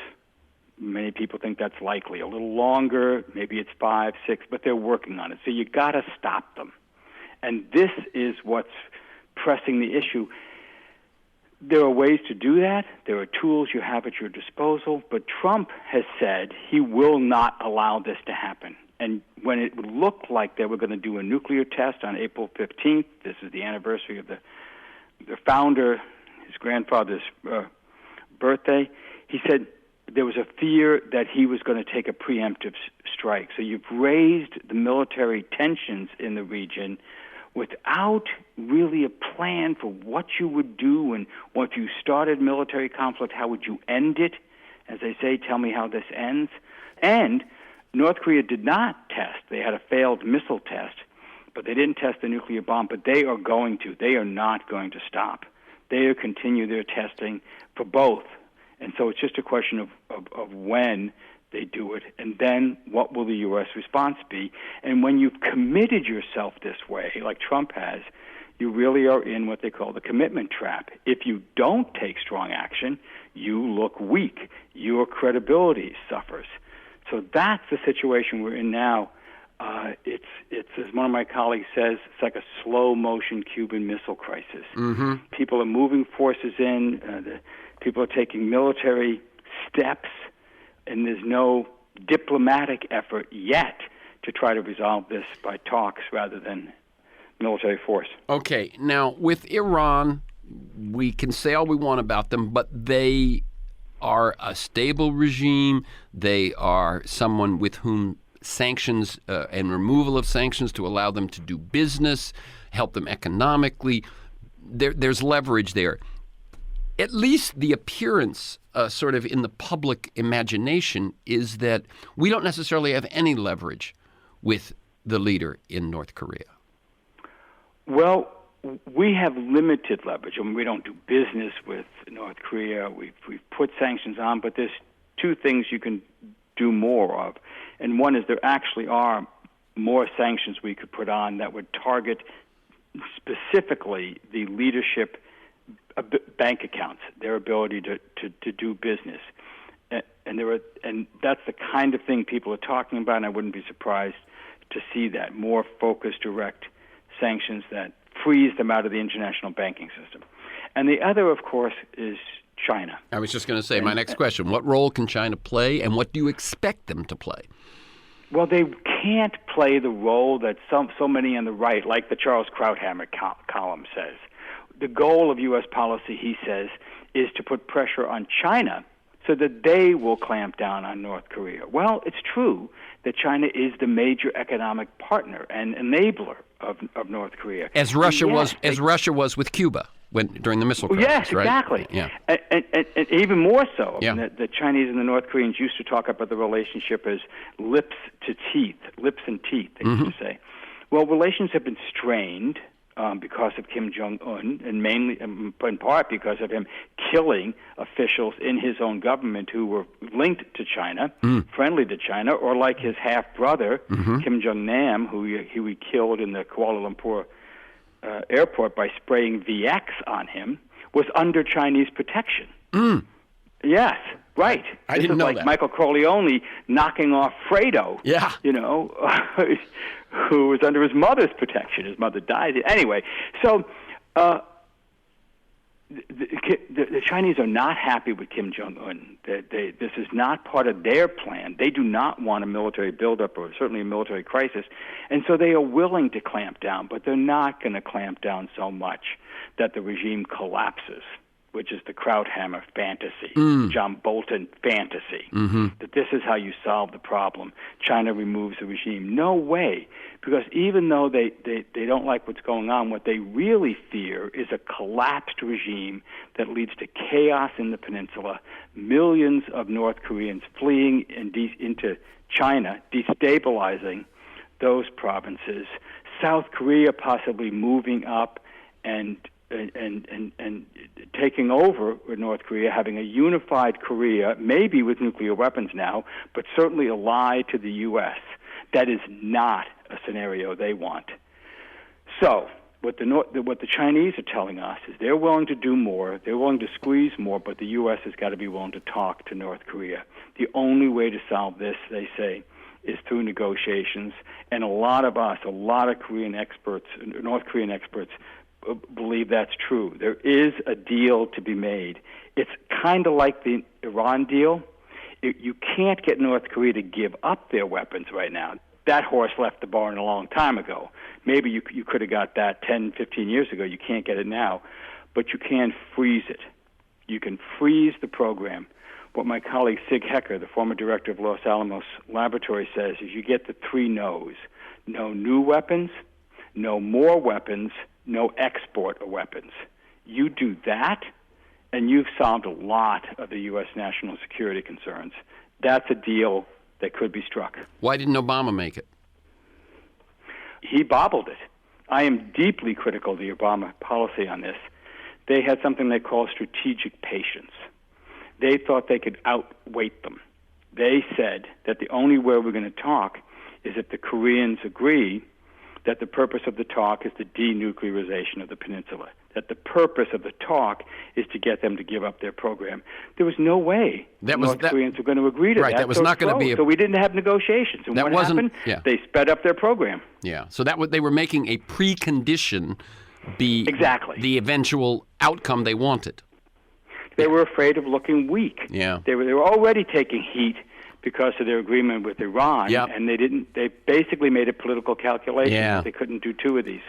many people think that's likely. A little longer, maybe it's 5, 6, but they're working on it. So you got to stop them. And this is what's pressing the issue. There are ways to do that. There are tools you have at your disposal. But Trump has said he will not allow this to happen. And when it would look like they were going to do a nuclear test on April 15th, this is the anniversary of the founder, his grandfather's birthday, he said there was a fear that he was going to take a preemptive strike. So you've raised the military tensions in the region without really a plan for what you would do, and once you started military conflict, how would you end it? As they say, tell me how this ends. And North Korea did not test. They had a failed missile test, but they didn't test the nuclear bomb, but they are going to. They are not going to stop. They will continue their testing for both. And so it's just a question of when they do it, and then what will the U.S. response be? And when you've committed yourself this way, like Trump has, you really are in what they call the commitment trap. If you don't take strong action, you look weak. Your credibility suffers. So that's the situation we're in now. It's as one of my colleagues says, it's like a slow motion Cuban Missile Crisis. Mm-hmm. People are moving forces in. People are taking military steps, and there's no diplomatic effort yet to try to resolve this by talks rather than military force. Okay, now with Iran, we can say all we want about them, but they are a stable regime. They are someone with whom sanctions and removal of sanctions to allow them to do business, help them economically. There's leverage there. At least the appearance sort of in the public imagination is that we don't necessarily have any leverage with the leader in North Korea. Well, we have limited leverage. I mean, we don't do business with North Korea. We've put sanctions on, but there's two things you can do more of. And one is there actually are more sanctions we could put on that would target specifically the leadership bank accounts, their ability to do business. And that's the kind of thing people are talking about, and I wouldn't be surprised to see that, more focused, direct sanctions that freeze them out of the international banking system. And the other, of course, is China. I was just going to say, my next question, what role can China play, and what do you expect them to play? Well, they can't play the role that so many on the right, like the Charles Krauthammer column says. The goal of U.S. policy, he says, is to put pressure on China so that they will clamp down on North Korea. Well, it's true that China is the major economic partner and enabler of North Korea. As Russia was with Cuba during the missile crisis, yes, right? Exactly. Yeah. And even more so. Yeah. I mean, the Chinese and the North Koreans used to talk about the relationship as lips and teeth, they used to say. Well, relations have been strained because of Kim Jong-un, and mainly in part because of him killing officials in his own government who were linked to China, friendly to China, or like his half-brother, Kim Jong-nam, who he killed in the Kuala Lumpur airport by spraying VX on him, was under Chinese protection. Yes, right. I didn't know like that. Michael Corleone knocking off Fredo. Yeah. Who was under his mother's protection. His mother died. Anyway, so the Chinese are not happy with Kim Jong-un. This is not part of their plan. They do not want a military buildup or certainly a military crisis. And so they are willing to clamp down, but they're not going to clamp down so much that the regime collapses, which is the Krauthammer fantasy, John Bolton fantasy, that this is how you solve the problem. China removes the regime. No way, because even though they don't like what's going on, what they really fear is a collapsed regime that leads to chaos in the peninsula, millions of North Koreans fleeing into China, destabilizing those provinces, South Korea possibly moving up and taking over North Korea, having a unified Korea, maybe with nuclear weapons now, but certainly allied to the U.S. That is not a scenario they want. So what the Chinese are telling us is they're willing to do more, they're willing to squeeze more, but the U.S. has got to be willing to talk to North Korea. The only way to solve this, they say, is through negotiations. And a lot of North Korean experts, believe that's true. There is a deal to be made. It's kind of like the Iran deal. You can't get North Korea to give up their weapons right now. That horse left the barn a long time ago. Maybe you could have got that 10, 15 years ago. You can't get it now. But you can freeze it. You can freeze the program. What my colleague Sig Hecker, the former director of Los Alamos Laboratory, says is you get the three no's. No new weapons, no more weapons, no export of weapons. You do that, and you've solved a lot of the U.S. national security concerns. That's a deal that could be struck. Why didn't Obama make it? He bobbled it. I am deeply critical of the Obama policy on this. They had something they call strategic patience. They thought they could outweight them. They said that the only way we're going to talk is if the Koreans agree that the purpose of the talk is the denuclearization of the peninsula. that the purpose of the talk is to get them to give up their program. There was no way North Koreans were going to agree to that. That was not going to be so we didn't have negotiations. And what happened? Yeah. They sped up their program. Yeah. So they were making a precondition be exactly the eventual outcome they wanted. They were afraid of looking weak. Yeah. They were already taking heat because of their agreement with Iran, and they basically made a political calculation that they couldn't do two of these.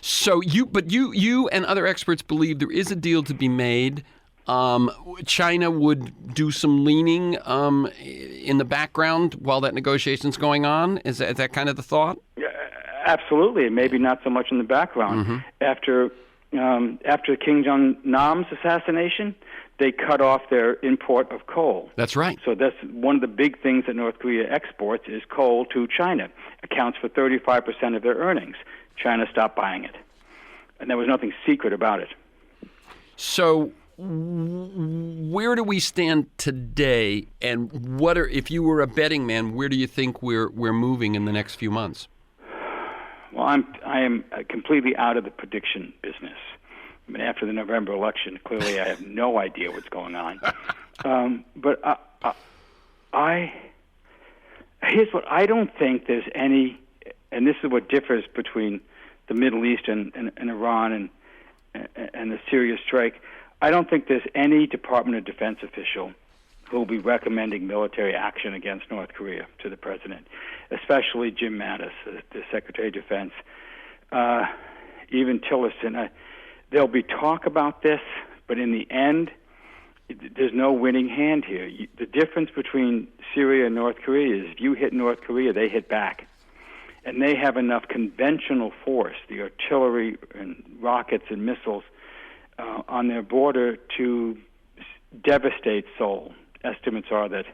So you and other experts believe there is a deal to be made. China would do some leaning in the background while that negotiation's going on. Is that kind of the thought? Absolutely, and maybe not so much in the background. Mm-hmm. After Kim Jong-nam's assassination, they cut off their import of coal. That's right. So that's one of the big things that North Korea exports is coal to China. Accounts for 35% of their earnings. China stopped buying it. And there was nothing secret about it. So where do we stand today, and if you were a betting man, where do you think we're moving in the next few months? Well, I am completely out of the prediction business. I mean, after the November election, clearly I have no idea what's going on. But here's what I don't think there's any, and this is what differs between the Middle East and Iran and the Syria strike. I don't think there's any Department of Defense official who will be recommending military action against North Korea to the president, especially Jim Mattis, the Secretary of Defense, even Tillerson. There'll be talk about this, but in the end, there's no winning hand here. The difference between Syria and North Korea is if you hit North Korea, they hit back. And they have enough conventional force, the artillery and rockets and missiles on their border to devastate Seoul. Estimates are that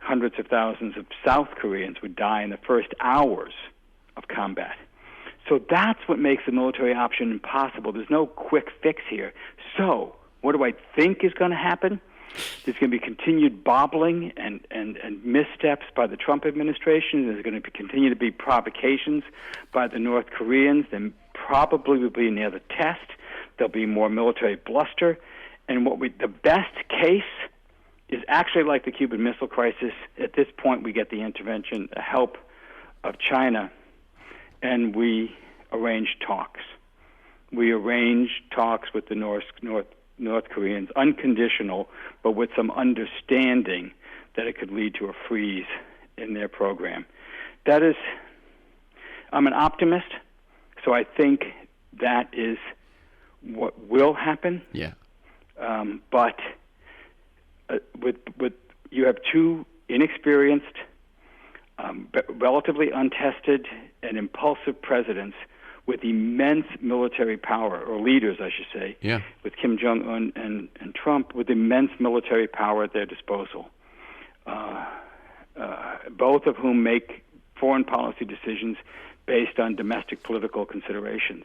hundreds of thousands of South Koreans would die in the first hours of combat. So that's what makes the military option impossible. There's no quick fix here. So what do I think is going to happen? There's going to be continued bobbling and missteps by the Trump administration. There's going to continue to be provocations by the North Koreans. Then probably will be near the test. There'll be more military bluster. And the best case is actually like the Cuban Missile Crisis. At this point, we get the intervention, the help of China, and we arrange talks. We arrange talks with the North Koreans, unconditional, but with some understanding that it could lead to a freeze in their program. I'm an optimist, so I think that is what will happen. Yeah. But with you have two inexperienced, relatively untested, and impulsive presidents with immense military power, or leaders, I should say, with Kim Jong-un and Trump, with immense military power at their disposal, both of whom make foreign policy decisions based on domestic political considerations.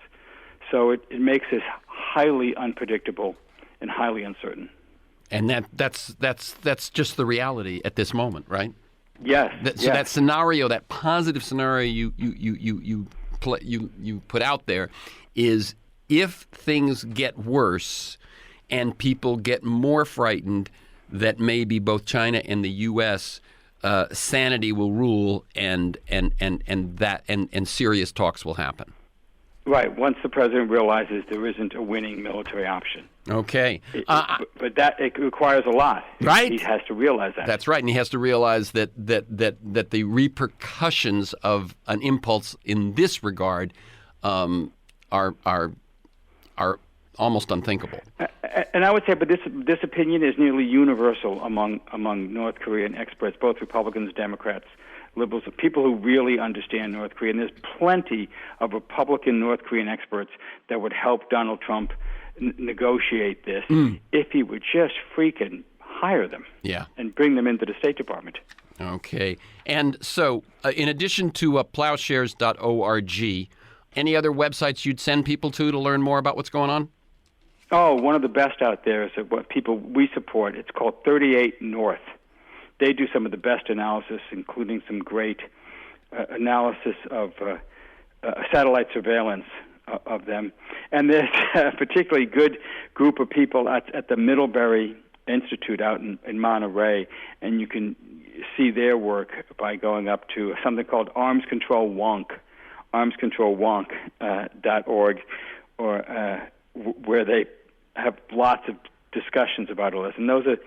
So it makes this highly unpredictable and highly uncertain. And that's just the reality at this moment, right? Yes. So that scenario, that positive scenario you put out there, is if things get worse and people get more frightened that maybe both China and the U.S. Sanity will rule, and serious talks will happen. Right. Once the president realizes there isn't a winning military option. Okay. But it requires a lot. Right. He has to realize that. That's right, and he has to realize that the repercussions of an impulse in this regard are almost unthinkable. And I would say, but this opinion is nearly universal among North Korean experts, both Republicans, Democrats, liberals, people who really understand North Korea. And there's plenty of Republican North Korean experts that would help Donald Trump negotiate this if he would just freaking hire them and bring them into the State Department. Okay. And so, in addition to ploughshares.org, any other websites you'd send people to learn more about what's going on? Oh, one of the best out there is what people we support. It's called 38 North. They do some of the best analysis, including some great analysis of satellite surveillance of them. And there's a particularly good group of people at the Middlebury Institute out in Monterey, and you can see their work by going up to something called armscontrolwonk.org, or where they have lots of discussions about all this. And those are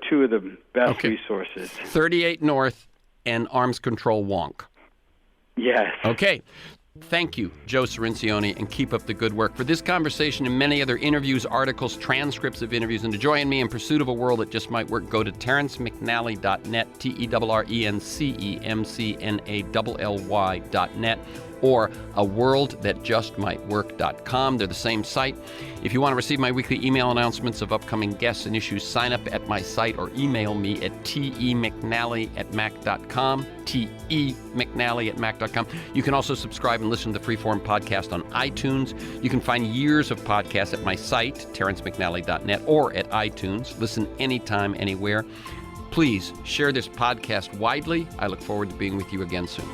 two of the best resources. 38 North and Arms Control Wonk. Yes. Okay. Thank you, Joe CIRINCIONE, and keep up the good work. For this conversation and many other interviews, articles, transcripts of interviews, and to join me in pursuit of a world that just might work, go to TerenceMcNally.net, TerenceMcNally.net, or aworldthatjustmightwork.com. They're the same site. If you want to receive my weekly email announcements of upcoming guests and issues, sign up at my site or email me at temcnally@mac.com, temcnally@mac.com. You can also subscribe and listen to the Freeform podcast on iTunes. You can find years of podcasts at my site, TerenceMcNally.net, or at iTunes. Listen anytime, anywhere. Please share this podcast widely. I look forward to being with you again soon.